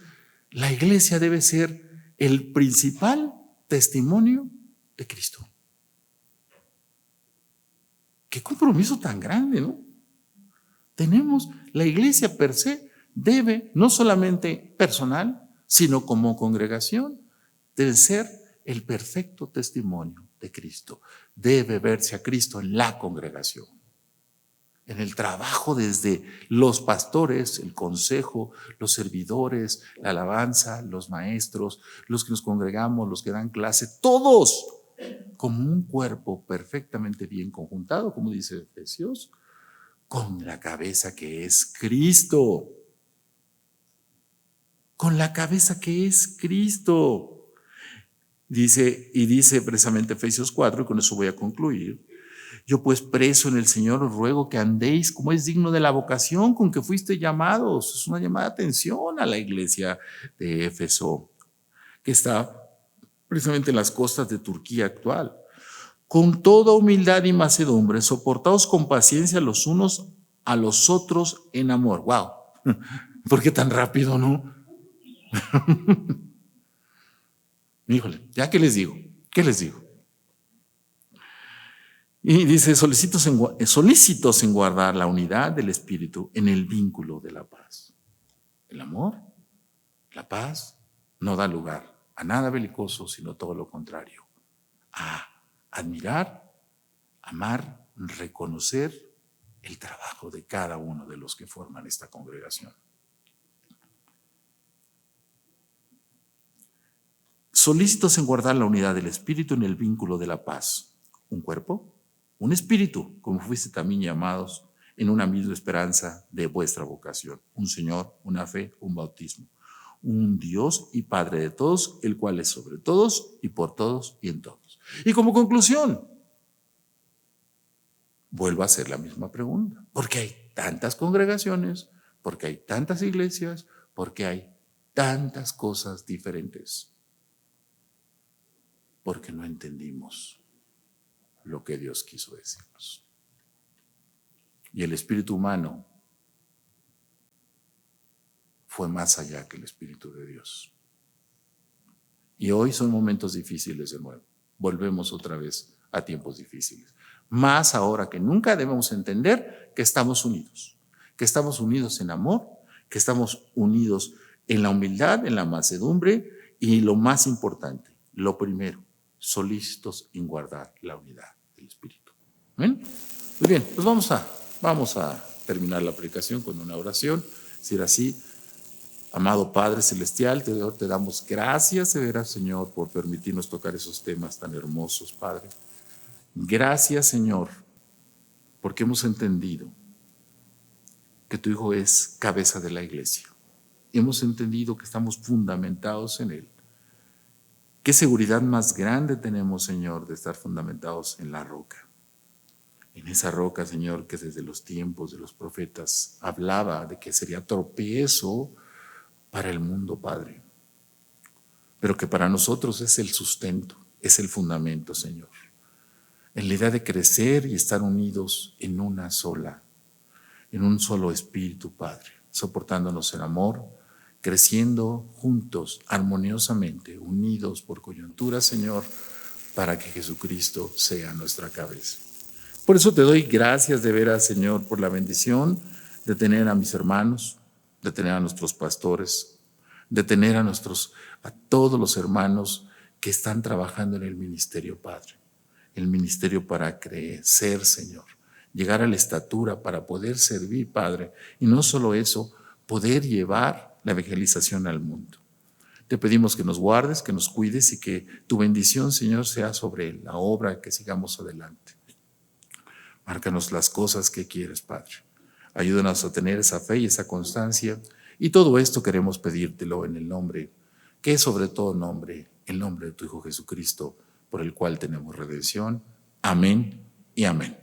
la iglesia debe ser el principal testimonio de Cristo. Qué compromiso tan grande, ¿no? Tenemos, la iglesia per se debe, no solamente personal, sino como congregación, debe ser el perfecto testimonio de Cristo. Debe verse a Cristo en la congregación, en el trabajo desde los pastores, el consejo, los servidores, la alabanza, los maestros, los que nos congregamos, los que dan clase, todos como un cuerpo perfectamente bien conjuntado, como dice Efesios, con la cabeza que es Cristo. Con la cabeza que es Cristo. Dice precisamente Efesios 4, y con eso voy a concluir. Yo pues preso en el Señor os ruego que andéis como es digno de la vocación con que fuiste llamados. Es una llamada de atención a la iglesia de Éfeso, que está precisamente en las costas de Turquía actual. Con toda humildad y mansedumbre, soportaos con paciencia los unos a los otros en amor. ¡Wow! ¿Por qué tan rápido, no? Híjole, ¿ya qué les digo? ¿Qué les digo? Y dice, solícitos en guardar la unidad del espíritu en el vínculo de la paz. El amor, la paz, no da lugar a nada belicoso, sino todo lo contrario. A admirar, amar, reconocer el trabajo de cada uno de los que forman esta congregación. Solícitos en guardar la unidad del espíritu en el vínculo de la paz. Un cuerpo, un espíritu, como fuiste también llamados en una misma esperanza de vuestra vocación. Un Señor, una fe, un bautismo. Un Dios y Padre de todos, el cual es sobre todos y por todos y en todos. Y como conclusión, vuelvo a hacer la misma pregunta. ¿Por qué hay tantas congregaciones? ¿Por qué hay tantas iglesias? ¿Por qué hay tantas cosas diferentes? Porque no entendimos lo que Dios quiso decirnos. Y el espíritu humano fue más allá que el espíritu de Dios. Y hoy son momentos difíciles de nuevo. Volvemos otra vez a tiempos difíciles. Más ahora que nunca debemos entender que estamos unidos en amor, que estamos unidos en la humildad, en la mansedumbre y lo más importante, lo primero, solícitos en guardar la unidad del espíritu. ¿Ven? Muy bien, pues vamos a terminar la predicación con una oración. Decir así: amado Padre Celestial, te damos gracias de veras, Señor, por permitirnos tocar esos temas tan hermosos, Padre. Gracias, Señor, porque hemos entendido que tu Hijo es cabeza de la iglesia. Hemos entendido que estamos fundamentados en Él. ¿Qué seguridad más grande tenemos, Señor, de estar fundamentados en la roca? En esa roca, Señor, que desde los tiempos de los profetas hablaba de que sería tropiezo para el mundo, Padre, pero que para nosotros es el sustento, es el fundamento, Señor, en la idea de crecer y estar unidos en un solo espíritu, Padre, soportándonos en amor, creciendo juntos, armoniosamente, unidos por coyuntura, Señor, para que Jesucristo sea nuestra cabeza. Por eso te doy gracias de veras, Señor, por la bendición de tener a mis hermanos, de tener a nuestros pastores, de tener a todos los hermanos que están trabajando en el ministerio, Padre. El ministerio para crecer, Señor, llegar a la estatura para poder servir, Padre, y no solo eso, poder llevar la evangelización al mundo. Te pedimos que nos guardes, que nos cuides y que tu bendición, Señor, sea sobre la obra, que sigamos adelante. Márcanos las cosas que quieres, Padre. Ayúdanos a tener esa fe y esa constancia. Y todo esto queremos pedírtelo en el nombre, que es sobre todo nombre, el nombre de tu Hijo Jesucristo, por el cual tenemos redención. Amén y amén.